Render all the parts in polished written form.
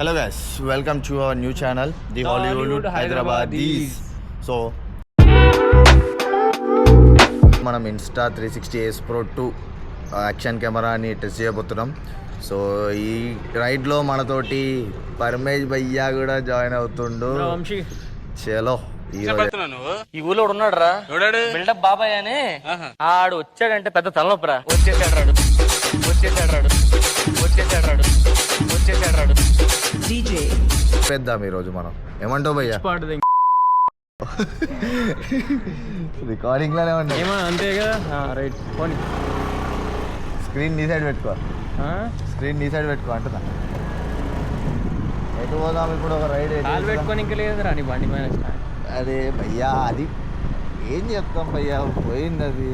Hello guys, welcome to our new channel, the Hollywood Hyderabadis. So, మనం Insta 360S Pro 2 action కెమెరాని test చేయబోతున్నాం. So ఈ రైడ్లో మనతోటి పరమేష్ భయ్యా కూడా జాయిన్ అవుతుండు. చలో ఈ ఊళ్ళో ఉన్నాడు రా బిల్డప్ బాబాయ్ అని. ఆడు వచ్చాడంటే పెద్ద తలనొప్పరా. వచ్చేసాడు పెద్దాం ఈరోజు మనం. ఏమంటావు భయ్యా? రికార్డింగ్ లోనే ఉన్నాయి అంతే కదా. రైట్ పోనీ. స్క్రీన్ నీ సైడ్ పెట్టుకో అంటున్నా. ఎటు పోదాం ఇప్పుడు? ఒక రైడ్ పెట్టుకొని ఇంకా లేదు రా నీ బండి పైన. అరే భయ్యా, అది ఏం చెప్తాం భయ్యా, పోయింది అది.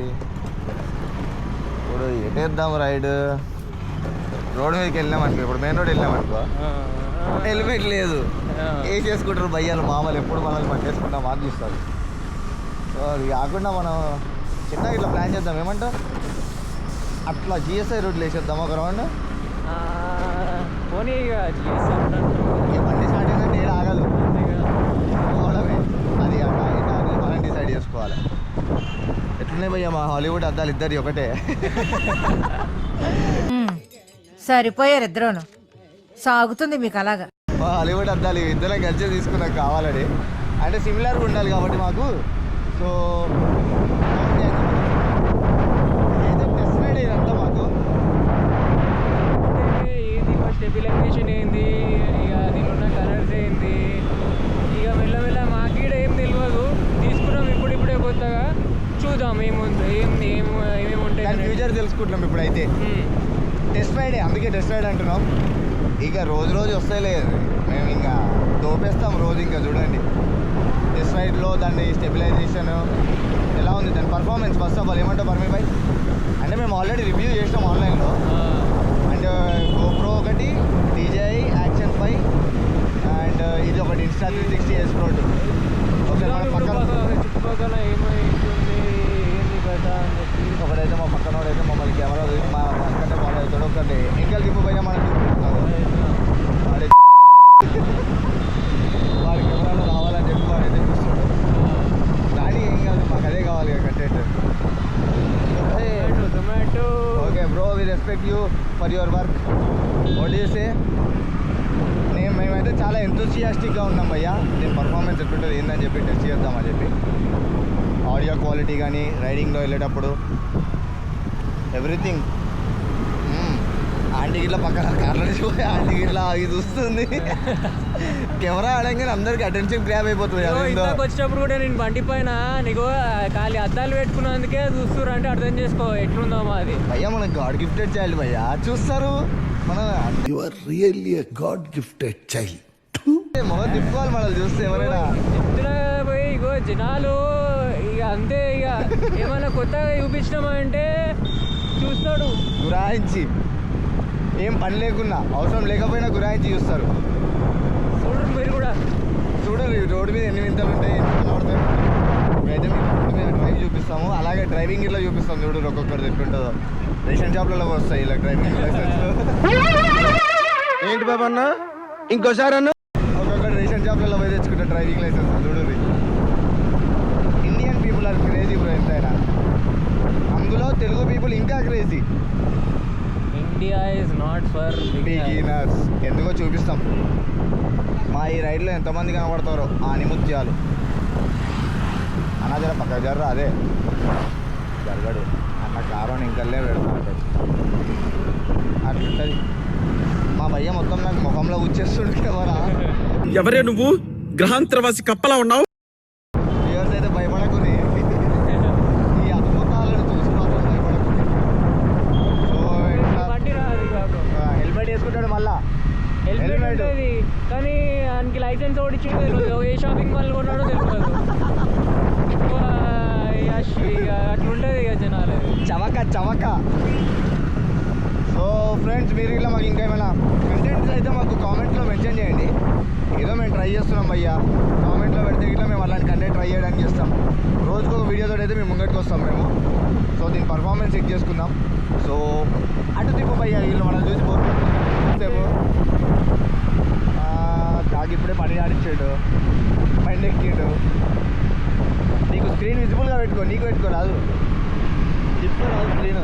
ఇప్పుడు ఎటేద్దాం రైడ్? రోడ్ మీదకి వెళ్ళామనుకో, ఇప్పుడు మెయిన్ రోడ్ వెళ్ళామనుకో, హెల్మెట్ లేదు, ఏ చేసుకుంటారు భయ్యాలు మామూలు. ఎప్పుడు మనల్ని పట్టేసుకుంటాం మార్చిస్తారు. సో అది కాకుండా మనం చిన్నగా ఇట్లా ప్లాన్ చేద్దాం. ఏమంటావు? అట్లా జిఎస్ఐ రోడ్లు వేసేద్దాం ఒక రౌండ్. పోనీ బండి స్టార్ట్ అయిందంటే ఏడు ఆగదు, పోవడమే. అది మనం డిసైడ్ చేసుకోవాలి. ఎట్లున్నాయి భయ్యా మా హాలీవుడ్ అద్దాలు? ఇద్దరి ఒకటే. సరిపోయారు ఇద్దరును. సాగుతుంది మీకు అలాగా. మా హాలీవుడ్ అద్దాలు ఇద్దరం కలిసి తీసుకున్నాం కావాలని. అంటే సిమిలర్గా ఉండాలి కాబట్టి మాకు. సో టెస్ట్ రైడ్ ఇదంతా మాకు. ఏంది స్టెబిలైజేషన్ ఏంది, ఇక దీనిలో కలర్స్ ఏంది, ఇక మెల్లమెల్ల మాకీడ ఏం తెలియదు. తీసుకున్నాం ఇప్పుడిప్పుడే కొత్తగా. చూద్దాం ఏమేమి ఉంటాయి. ఫ్యూచర్ తెలుసుకుంటున్నాం ఇప్పుడైతే. టెస్ట్ రైడే, అందుకే టెస్ట్ రైడ్ అంటున్నాం. ఇక రోజు వస్తాయిలేదు, మేము ఇంకా తోపేస్తాం రోజు. ఇంకా చూడండి టెస్ట్ రైడ్లో దాని స్టెబిలైజేషన్ ఎలా ఉంది, దాని పర్ఫార్మెన్స్. ఫస్ట్ ఆఫ్ ఆల్ ఏమంటావు పర్మీ భాయ్? అంటే మేము ఆల్రెడీ రివ్యూ చేసినాం ఆన్లైన్లో. అండ్ GoPro ఒకటి, DJI Action 5, అండ్ ఇది ఒకటి ఇన్స్టా 360S Pro 2. ఒకసారి మన పక్కన చుట్టుపక్కల ఏమైతుంది ఏంది కదా అని చెప్పి. ఒకడైతే మా పక్కన వాడైతే మమ్మల్ని కెమెరా చూసి మా పక్కనే ఫాలో అవుతాడు. ఒకటి ఇంకా దిప్పు పోయా మనకు వాడి కెమెరాలో రావాలని చెప్పి వాడైతే చూస్తాడు. కానీ ఏం కాదు, మాకు అదే కావాలి content. Okay bro, we respect you for your work. What you say? మేమైతే చాలా ఎంతూసియాస్టిక్గా ఉన్నాం భయ్యా. దీని పర్ఫార్మెన్స్ ఎట్లుంటుంది ఏందని చెప్పి టెస్ట్ చేద్దామని చెప్పి. ఆడియో క్వాలిటీ కానీ, రైడింగ్లో వెళ్ళేటప్పుడు ఎవ్రీథింగ్. ఆంటీ గిట్లా పక్కన కార్లో పోయి ఆంటీ గిట్లా ఇది చూస్తుంది. కెమెరా ఆడంగానే అందరికి అటెన్షన్ గ్రాప్ అయిపోతుంది. వచ్చినప్పుడు కూడా నేను బండి పైన నీకు ఖాళీ అద్దాలు పెట్టుకున్నందుకే చూస్తారు. అంటే అర్థం చేసుకో ఎట్లుందో మాది. భయ్యా మనం గాడ్ గిఫ్టెడ్ చైల్డ్ భయ్యా, చూస్తారు మన. You are really a god gifted child. మొహం తిప్పుకోవాలి మనల్ని చూస్తే ఎవరైనా. చెప్తున్నా పోయి ఇగో జనాలు ఇక అంతే. ఇక ఏమైనా కొత్తగా చూపించినామంటే చూస్తాడు గురాయించి. ఏం పని లేకున్నా, అవసరం లేకపోయినా గురాయించి చూస్తారు. చూడరు మీరు కూడా. చూడరు రోడ్డు మీద ఎన్ని వింతలు ఉంటాయి, ఎన్ని కనబడతాయి. ఇప్పుడైతే మీకు రోడ్డు మీద డ్రైవ్ చూపిస్తాము, అలాగే డ్రైవింగ్ ఇట్లా చూపిస్తాం. చూడరు ఒక్కొక్కరు ఎట్లుంటుందో. రేషన్ షాప్లలో వస్తాయి ఇలా డ్రైవింగ్ లైసెన్స్. ఏంటి బాబా అన్న, ఇంకోసారి అన్న. ఒక్కొక్కరు రేషన్ షాప్లలో పోయి తెచ్చుకుంటారు డ్రైవింగ్ లైసెన్స్. చూడరు. Indian people are crazy bro ఎంతైనా. అందులో తెలుగు పీపుల్ ఇంకా crazy. India is not for beginners. ఎందుకో చూపిస్తాం. మా ఈ రైడ్లో ఎంతమంది కనబడతారో ఆనిముత్యాలు. అన్న జర పక్క జర్రా, అదే జరగడు అన్న. కారుని ఇంకల్లే పెడతా ఉంటుంది, అట్లుంటుంది. మా భయ్య మొత్తం నాకు ముఖంలో వచ్చేస్తుండు కెమెరా. ఎవరే నువ్వు? గ్రహాంతరవాసి కప్పలా ఉన్నావు. వ్యూవర్స్ అయితే భయపడకుని, ఈ అద్భుతాలను చూసి మాత్రం భయపడకుని. సో హెల్మెట్ వేసుకుంటాడు మళ్ళా. హెల్మెట్ ఉంటుంది కానీ దానికి లైసెన్స్ ఓడించి ఏ షాపింగ్ మాల్ కొన్నాడో తెలుస్తుంది. అట్లుంటుంది ఇక జనాలు చవక. సో ఫ్రెండ్స్, మీరు ఇలా మాకు ఇంకా ఏమైనా కంటెంట్స్ అయితే మాకు కామెంట్లో మెన్షన్ చేయండి. ఏదో మేము ట్రై చేస్తున్నాం భయ్యా. కామెంట్లో పెడితే ఇట్లా మేము అలాంటి కంటెంట్ ట్రై చేయడానికి చేస్తాం. రోజుకు ఒక వీడియోతో అయితే మేము ముంగటికి వస్తాం మేము. సో దీని పర్ఫార్మెన్స్ చెక్ చేసుకుందాం. సో అటు తిప్పు భయ్యా, వీళ్ళు మనం చూసి పోతే బండి ఆడిచ్చాడు, బండి ఎక్కిండు. నీకు స్క్రీన్ విజిబుల్గా పెట్టుకో, నీకు పెట్టుకో రాదు, తిప్పుకో రాదు స్క్రీన్.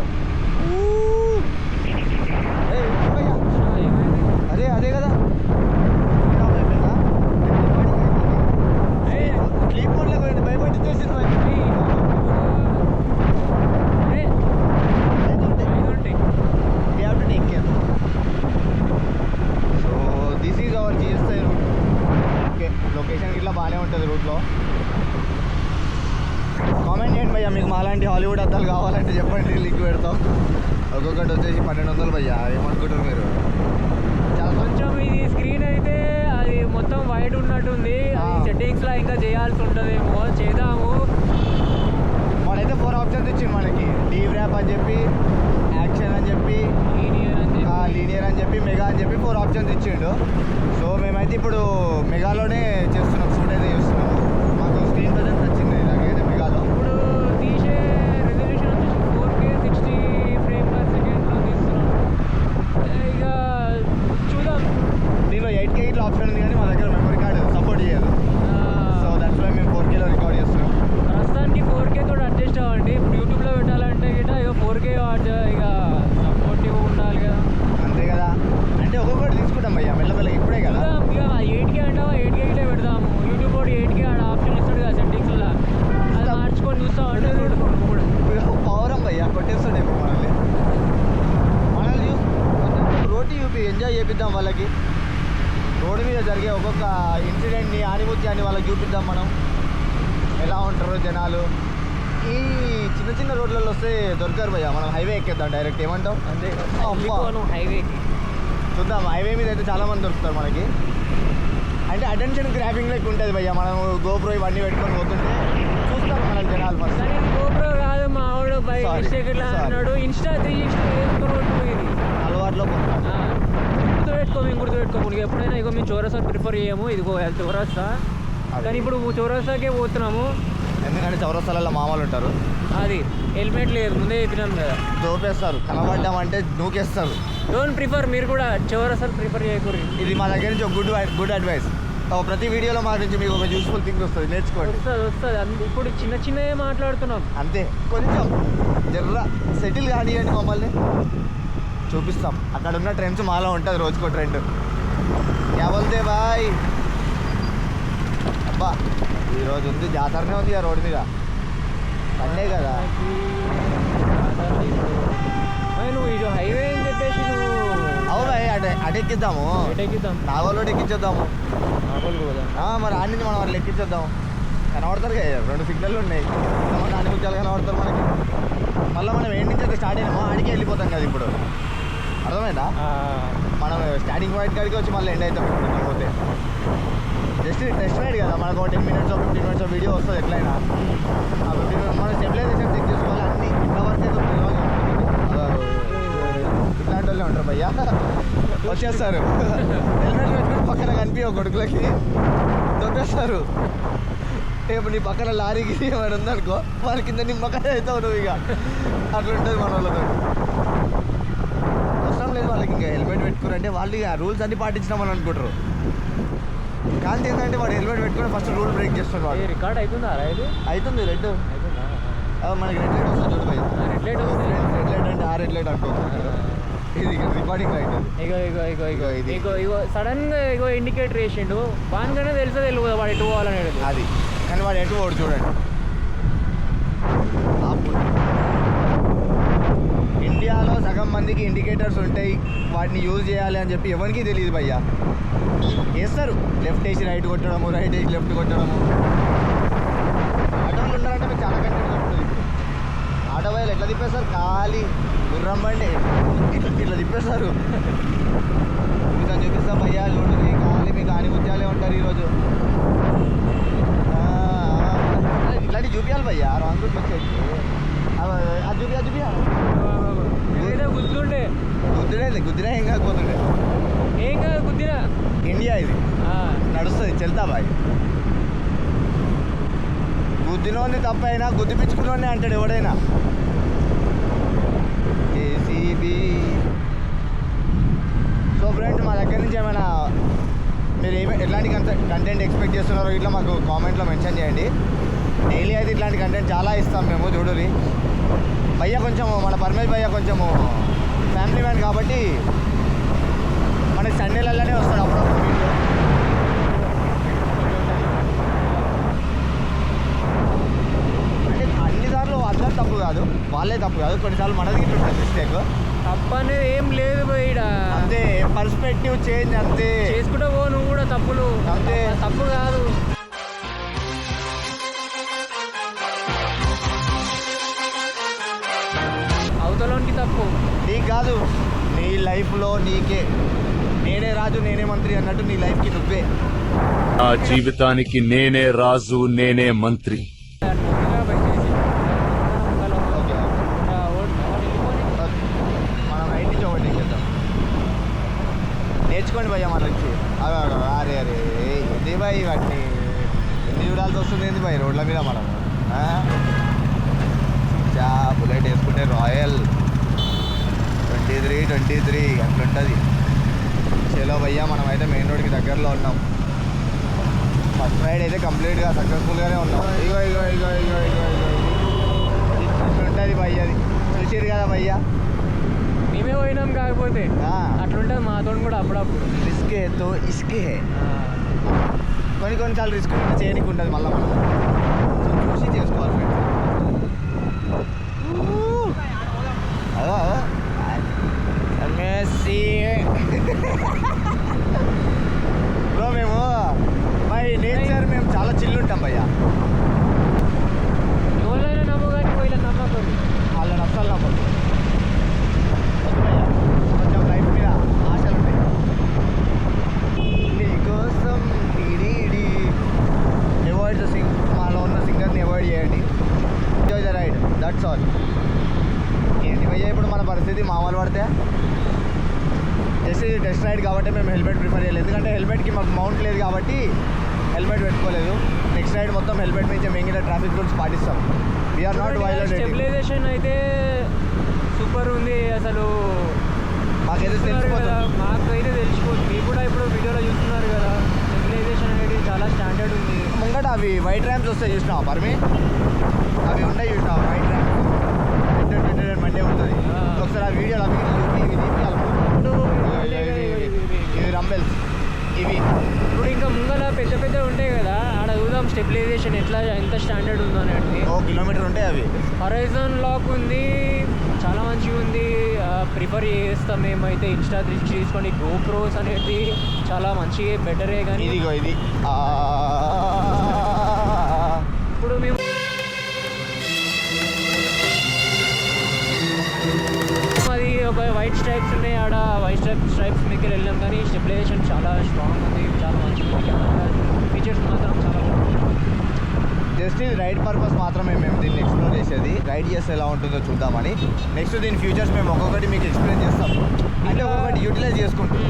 అదే అదే కదా స్లీప్ మోడ్లో పోయింది, భయపడి చేసింది. We have to take care. So this is our GSI route. Okay, location ఇట్లా బాగానే ఉంటుంది రూట్లో. కామెంట్ చేయండి భయ్యా, మీకు మాలాంటి హాలీవుడ్ అద్దాలు కావాలంటే చెప్పండి, లింక్ పెడతాం. ఒక్కొక్కటి వచ్చేసి 1200 భయ్యా, ఏమనుకుంటారు మీరు? చాలా కొంచెం ఇది స్క్రీన్ అయితే అది మొత్తం వైట్ ఉన్నట్టుంది, సెట్టింగ్స్లో ఇంకా చేయాల్సి ఉంటుందేమో, చేద్దాము. వాడైతే 4 ఆప్షన్స్ ఇచ్చింది మనకి, డీప్ ర్యాప్ అని చెప్పి, యాక్షన్ అని చెప్పి, లీనియర్ అని చెప్పి, మెగా అని చెప్పి 4 ఆప్షన్స్ ఇచ్చిండు. సో మేమైతే ఇప్పుడు మెగాలోనే చేస్తున్నాం, షూట్ అయితే చేస్తున్నాము. మాకు స్క్రీన్ ప్రజెంట్ నచ్చింది నాకైతే మెగాలో. ఇప్పుడు తీసే రెజల్యూషన్ వచ్చేసి 4K 60 ఫ్రేమ్/సెకండ్లో తీస్తున్నాం. ఇక చూద్దాం. దీనిలో 8K ఇట్లా ఆప్షన్ ఉంది, కానీ మా దగ్గర మెమరీ కార్డు సపోర్ట్ చేయదు. సో దట్స్ వై మేము 4Kలో రికార్డ్ చేస్తున్నాం. ప్రస్తుతానికి 4K తోటి అడ్జస్ట్ అవ్వండి. ఇప్పుడు యూట్యూబ్లో పెట్టాలంటే గిట్ట ఇక 4K ఇక సపోర్టివ్ ఉండాలి కదా. అంతే కదా, అంటే ఒక్కొక్కటి తీసుకుంటాం భయ్యా మెల్లమెల్లగా, ఇప్పుడే కదా. ఇక 8K అంటావా, 8K ఇట్లా పెడదాము. యూట్యూబ్ కూడా 8K ఆడ ఆప్షన్ ఇస్తాడు కదా సెట్టింగ్స్లో, అది మార్చుకొని చూస్తావు అంటే కూడా పవరం భయ్యా కొట్టేస్తాడు మనల్ని. మనల్ని చూసి కొంచెం రోటీ చూపి ఎంజాయ్ చేపిద్దాం వాళ్ళకి. రోడ్డు మీద జరిగే ఒక్కొక్క ఇన్సిడెంట్ని, ఆనిముత్యాన్ని వాళ్ళకి చూపిద్దాం మనం, ఎలా ఉంటారో జనాలు. ఈ చిన్న చిన్న రోడ్లలో వస్తే దొరకరు భయ్యా, మనం హైవే ఎక్కేద్దాం డైరెక్ట్, ఏమంటావు? అంతే అబ్బా. హైవేకి చూద్దాం, హైవే మీద అయితే చాలామంది దొరుకుతారు మనకి. అంటే అటెన్షన్ గ్రాబింగ్ లెక్క ఉంటుంది భయ్యా, మనం గోప్రో ఇవన్నీ పెట్టుకొని పోతుంటే చూస్తారు మన జనాలు. ఫస్ట్ కానీ గోప్రో కాదు, మా ఆవిడ బై మిస్టేక్ ఇట్లా అన్నాడు, ఇన్స్టా 360 వేసుకొని ఇది అలవాట్లో గుర్తుపెట్టుకో. ఎప్పుడైనా ఇగో మేము చౌరస్తా ప్రిఫర్ చేయము, ఇదిగో చౌరస్తా. కానీ ఇప్పుడు చౌరస్తాకే పోతున్నాము, ఎందుకంటే చౌరస్తాలలో మామూలు ఉంటారు. అది హెల్మెట్ లేదు, ముందే చెప్పినాం కదా, దోపేస్తారు, కనబడ్డామంటే నూకేస్తారు. డోంట్ ప్రిఫర్, మీరు కూడా చౌరస్తా ప్రిఫర్ చేయకూడదు. ఇది మా దగ్గర నుంచి ఒక గుడ్ అడ్వైస్. ప్రతి వీడియోలో మా నుంచి మీకు ఒక యూస్ఫుల్ థింగ్ వస్తుంది, నేర్చుకోండి. వస్తుంది. ఇప్పుడు చిన్న చిన్నవే మాట్లాడుతున్నాం అంతే, కొంచెం జర్ర సెటిల్ కానివ్వండి మమ్మల్ని, చూపిస్తాం. అక్కడ ఉన్న ట్రెండ్స్ మాలో ఉంటుంది, రోజుకో ట్రెండ్. క్యా బోల్తే బాయ్. అబ్బా ఈరోజు ఉంది, జాతరనే ఉంది ఆ రోడ్డు మీద, సండే కదా. నువ్వు ఇది హైవే అని చెప్పేసి నువ్వు అవు బాయ్, అటెక్కిద్దాము, నాగోలు ఎక్కించేద్దాము. మరి ఆడి నుంచి మనం వాళ్ళు ఎక్కించేద్దాం. కనబడతారు కదా, 2 సిగ్నల్లు ఉన్నాయి, నాని ముత్యాలు కనబడతారు మనకి. మళ్ళీ మనం ఏడు నుంచి అయితే స్టార్ట్ అయినామో ఆడికే వెళ్ళిపోతాం కదా ఇప్పుడు, అర్థమైందా? మనం స్టార్టింగ్ పాయింట్ కాడికి వచ్చి మళ్ళీ ఎండ్ అవుతాం ఇప్పుడు పోతే. జస్ట్ టెస్ట్ రైడ్ కదా, మనకు 10 minutes 15 minutes వీడియో వస్తుంది ఎట్లయినా. ఆ 15 minutes మనం స్టెబిలైజేషన్ చెక్ చేసుకోవాలి, అన్నీ ఇంతవరకు అయితే ఇట్లాంటి వాళ్ళే ఉంటారు భయ్యా, వచ్చేస్తారు హెల్మెట్ పెట్టుకుని పక్కన కనిపి ఒక కొడుకులకి దొరికేస్తారు. ఇప్పుడు నీ పక్కన లారీకి ఏమైనా ఉందనుకో, వాళ్ళ కింద నిమ్మకాయ అవుతావు నువ్వు, ఇక అట్లుంటుంది మన వాళ్ళతో. అవసరం లేదు వాళ్ళకి ఇంకా హెల్మెట్ పెట్టుకురంటే, వాళ్ళు ఇక రూల్స్ అన్ని పాటించినామని అనుకుంటారు. కానీ ఏంటంటే వాడు హెల్మెట్ పెట్టుకుని ఫస్ట్ రూల్ బ్రేక్ చేస్తాడు. వాడు రికార్డ్ అవుతుందా? అవుతుంది, రెడ్ మనకి రెడ్ లైట్ వస్తుంది చూడు భయ్యా. రెడ్ లైట్ అంటే ఆ రెడ్ లైట్ అనుకో, ఇది రికార్డింగ్ లైట్. ఇగో సడన్ గా ఇండికేటర్ వేసిండు, వానికనే తెలుసా తెలియదు వాడు ఎటు పోవాలనేది. అది కానీ వాడు ఎటు పోడు చూడండి. ఇండియాలో సగం మందికి ఇండికేటర్స్ ఉంటాయి, వాటిని యూజ్ చేయాలి అని చెప్పి ఎవరికి తెలియదు భయ్యా. వేస్తారు, లెఫ్ట్ వేసి రైట్ కొట్టడము, రైట్ వేసి లెఫ్ట్ కొట్టడము. ఆటోలు ఉన్నారంటే మీకు చాలా కంటెంట్ దొరుకుతుంది. ఇప్పుడు ఆటో వాళ్ళు ఎట్లా తిప్పేస్తారు, ఖాళీ గుర్రం బండి ఇట్లా తిప్పేస్తారు. మీకు అని చూపిస్తాం భయ్యా, చూడండి ఖాళీ మీకు ఆనిముత్యాలే ఉంటారు ఈరోజు. ఇట్లాంటివి చూపించాలి భయ్యా, రాంగ్ రూట్ వచ్చేసి అది చూపించాలి. గుద్దినా ఏం కాకపోతుండే, ఏం కాదు గుద్దినా. ఇండియా ఇది నడుస్తుంది, చెల్తా బాయ్. గుద్దినోని తప్పైనా గుద్దిపించుకున్నోనే అంటాడు ఎవడైనా. ఏసీబీ. సో ఫ్రెండ్స్, మా దగ్గర నుంచి ఏమైనా మీరు ఎట్లాంటి కంటెంట్ ఎక్స్పెక్ట్ చేస్తున్నారో ఇట్లా మాకు కామెంట్లో మెన్షన్ చేయండి. డైలీ అయితే ఇట్లాంటి కంటెంట్ చాలా ఇస్తాం మేము. చూడురి భయ్య కొంచెము మన పరమేష్ భయ్య కొంచెము ఫ్యామిలీ మ్యాన్ కాబట్టి మనకి సండేలలోనే వస్తాడు అప్పుడప్పుడు వీడియో. అంటే అన్నిసార్లు అందరూ తప్పు కాదు, వాళ్ళే తప్పు కాదు, కొన్నిసార్లు మనది ఉంటుంది మిస్టేక్. తప్పు అనేది ఏం లేదు బయట, అంతే పర్స్పెక్టివ్ చేంజ్ అంతే. చేసుకుంటా పో నువ్వు కూడా తప్పులు, అంతే. తప్పు కాదు. అవతలోనికి తప్పు నీకు కాదు, నీ లైఫ్లో నీకే నేనే రాజు నేనే మంత్రి అన్నట్టు నీ లైఫ్కి నువ్వే. నా జీవితానికి నేనే రాజు నేనే మంత్రి. ఓకే మనం రైట్ నుంచి ఒకటి చేద్దాం. నేర్చుకోండి భయ్య మన నుంచి. అరే అరే ఏంది భయ్ వాటిని ఎన్ని చూడాల్సి వస్తుంది ఏంది భయ్ రోడ్ల మీద మనం. బుల్లెట్ వేసుకుంటే రాయల్ 23 అట్లుంటుంది. చలో భయ్యా మనం అయితే మెయిన్ రోడ్కి దగ్గరలో ఉన్నాం. ఫస్ట్ రైడ్ అయితే కంప్లీట్గా సక్సెస్ఫుల్గానే ఉన్నాం. ఇగో ఇగో ఇగో ఇగో ఇగో ఇగో ఇట్లుంటుంది భయ్యది. చూసిరు కదా భయ్యా, మేమే పోయినాం. కాకపోతే అట్లుంటుంది మాతో కూడా అప్పుడప్పుడు. రిస్కే తో ఇస్కే. కొన్నిసార్లు రిస్క్ చేయడానికి ఉంటుంది, మళ్ళీ మనం చూసి చేసుకోవాలి ఫ్రెండ్స్. బ్రో మేము బై నేచర్ మేము చాలా చిల్లు ఉంటాం భయ్యా. ఎవరైనా నమ్మగానే పోయిన నమ్మకం వాళ్ళని అస్సలు నమ్మకం. కొంచెం లైఫ్ మీద ఆశలు ఉంటాయి. నీకోసం అవాయిడ్ ద మాలో ఉన్న సింగర్ని అవాయిడ్ చేయండి. Enjoy the ride, that's all. ఏంటి భయ్యా ఇప్పుడు మన పరిస్థితి మామూలు పడితే జస్ట్ టెస్ట్ రైడ్ కాబట్టి మేము హెల్మెట్ ప్రిఫర్ చేయలేదు. ఎందుకంటే హెల్మెట్కి మాకు మౌంట్ లేదు కాబట్టి హెల్మెట్ పెట్టుకోలేదు. నెక్స్ట్ రైడ్ మొత్తం హెల్మెట్ నుంచి మేము ఇంకా ట్రాఫిక్ రూల్స్ పాటిస్తాం. We are not violating. స్టెబిలైజేషన్ అయితే సూపర్ ఉంది అసలు. మాకైతే తెలిసిపోతుంది, మాకైతే తెలిసిపోతుంది. మీరు కూడా ఇప్పుడు వీడియోలో చూస్తున్నారు కదా, స్టెబిలైజేషన్ అనేది చాలా స్టాండర్డ్ ఉంది. ముంగట అవి వైట్ ర్యాంప్స్ వస్తాయి చూసినావా పర్మి, అవి ఉంటాయి చూసినావా వైట్ ర్యాంప్స్ మండే ఉంటుంది. ఒకసారి ఆ వీడియోలు అవి ఇవి రంబెల్స్ ఇవి. ఇప్పుడు ఇంకా ముంగల పెద్ద పెద్ద ఉంటాయి కదా, ఆడ చూద్దాం స్టెబిలైజేషన్ ఎట్లా ఎంత స్టాండర్డ్ ఉందో అనేది. 1 కిలోమీటర్ ఉంటాయి అవి. హరైజన్ లాక్ ఉంది, చాలా మంచిగా ఉంది. ప్రిఫర్ చేస్తాం మేమైతే. ఇన్స్టా తీసుకోండి, గోప్రోస్ అనేది చాలా మంచిగా బెటరే. కానీ ఇదిగో ఇది ఇప్పుడు మేము అది ఒక వైట్ స్ట్రైప్స్ ఉన్నాయి, ఆడ వైట్ స్ట్రైప్స్ మీకు వెళ్ళాం. కానీ స్టెబిలైజేషన్ చాలా స్ట్రాంగ్ ఉంది, చాలా మంచిగా ఉంది. ఫీచర్స్ మాత్రం చాలా బాగుంది. జస్ట్ ఇది రైడ్ పర్పస్ మాత్రమే మేము దీన్ని ఎక్స్ప్లోర్ చేసేది. రైడ్ చేస్తే ఎలా ఉంటుందో చూద్దామని. నెక్స్ట్ దీని ఫ్యూచర్స్ మేము ఒక్కొక్కటి మీకు ఎక్స్ప్లెయిన్ చేస్తాం, అంటే ఒక్కొక్కటి యూటిలైజ్ చేసుకుంటాం.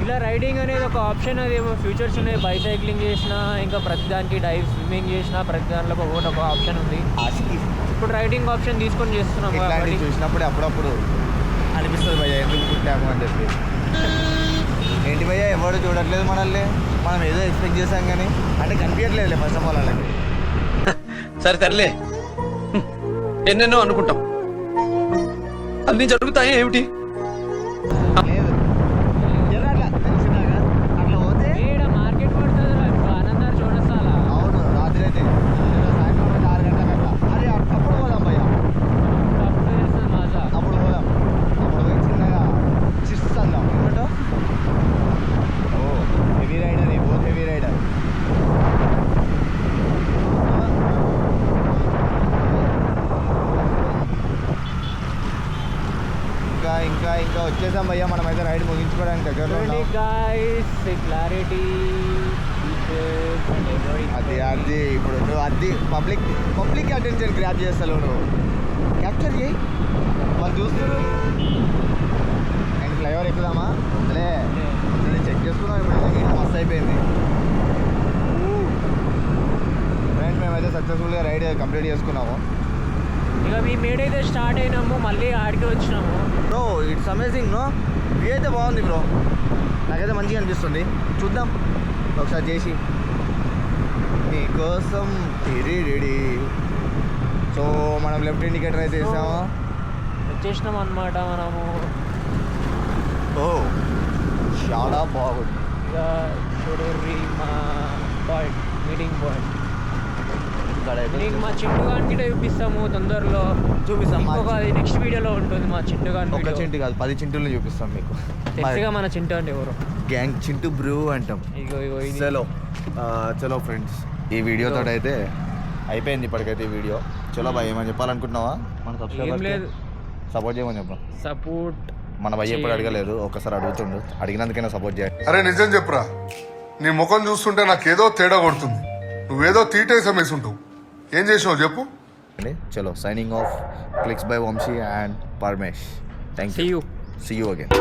ఇలా రైడింగ్ అనేది ఒక ఆప్షన్. అది ఫ్యూచర్స్ ఉన్నాయి. బైసైక్లింగ్ చేసినా, ఇంకా ప్రతిదానికి స్విమ్మింగ్ చేసినా, ప్రతి దాంట్లో ఒక ఆప్షన్ ఉంది. ఇప్పుడు రైడింగ్ ఆప్షన్ తీసుకొని చేస్తున్నాం. ఇట్లాంటివి చూసినప్పుడు అప్పుడప్పుడు అనిపిస్తుంది భయ్య ఎందుకు పుట్టాము అని చెప్పి. ఏంటి భయ్య ఎవరు చూడట్లేదు మనల్ని, మనం ఏదో ఎక్స్పెక్ట్ చేసాం కానీ అంటే కనిపించట్లేదులే ఫస్ట్ ఆఫ్ ఆల్ వాళ్ళకి. సరే తరలే, ఎన్నెన్నో అనుకుంటాం, అన్ని జరుగుతాయి ఏమిటి? లేదు అట్లా తెలిసినాక అట్లా పోతే మార్కెట్ పడుతుంది ఆనందాలు చూడస్తాలా. అవును, రాత్రి అయితే సాయంత్రం 6 గంటలకు అట్లా. అరే అప్పుడు పోదాం భయ్య, అప్పుడు తెలుస్తుంది మాసా. అప్పుడు పోదాం. అప్పుడు పోయి చిన్నగా చిస్తాం ఏమంటో. ఓ హెవీ రైడర్, ఏ బోత్ హెవీ రైడర్. ఇంకా వచ్చేసాం భయ్యా, మనమైతే రైడ్ ముగించుకోవడానికి దగ్గరలో ఉన్నాం. క్లారిటీ అది ఇప్పుడు నువ్వు అది పబ్లిక్ అటెన్షన్ గ్రాప్ చేస్తావు, నువ్వు క్యాప్చర్ చేయి, వాళ్ళు చూస్తారు. అండ్ ఫ్లైఓవర్ ఎక్కుదామా? అదే నేను చెక్ చేసుకున్నాం. ఇప్పుడు మస్తు అయిపోయింది ఫ్రెండ్. మేమైతే సక్సెస్ఫుల్గా రైడ్ కంప్లీట్ చేసుకున్నాము. ఇక మేము ఏడైతే స్టార్ట్ అయినాము మళ్ళీ ఆడికి వచ్చినాము. Bro it's amazing no. View అయితే బాగుంది బ్రో, నాకైతే మంచిగా అనిపిస్తుంది. చూద్దాం ఒకసారి చేసి మీకోసం తిరిడి. సో మనం లెఫ్ట్ ఇండికేటర్ అయితే వేసామా? వచ్చేసినాం అనమాట మనము. ఓ చాలా బాగుంది. ఇక చూడండి మా పాయింట్, మీటింగ్ పాయింట్. నీకు మా చింటుగానికి చూపిస్తాము తొందరలో. చూపిస్తాం. ఇంకొక అది నెక్స్ట్ వీడియోలో ఉంటుంది మా చింటుగాని. ఒక చింటు కాదు 10 చింటులు చూపిస్తాం మీకు. తెలుసుగా మన చింటు అంటే ఎవరు, గ్యాంగ్ చింటు బ్రూ అంటాం. ఇగో ఇగో ఇది. చలో ఫ్రెండ్స్, ఈ వీడియోతో అయితే అయిపోయింది ఇప్పటికైతే ఈ వీడియో. చలో బాయ్, ఏమని చెప్పాలనుకుంటున్నావా? మన ఏం సబ్స్క్రైబర్ లేదు, సపోర్ట్ చేయమని చెప్పాం. సపోర్ట్ మన భయ్య ఎప్పుడు అడగలేదు, ఒక్కసారి అడుగుతుండు. అడిగినందుకైనా సపోర్ట్ చేయాలి. అరే నిజం చెప్పురా, నీ ముఖం చూస్తుంటే నాకేదో తేడా కొడుతుంది. నువ్వేదో తీటేసం వేసుంటావు. ఏం చేసినావు చెప్పు. చలో signing off. Clicks by Vamshi and Paramesh. Thank See you. you. See you again.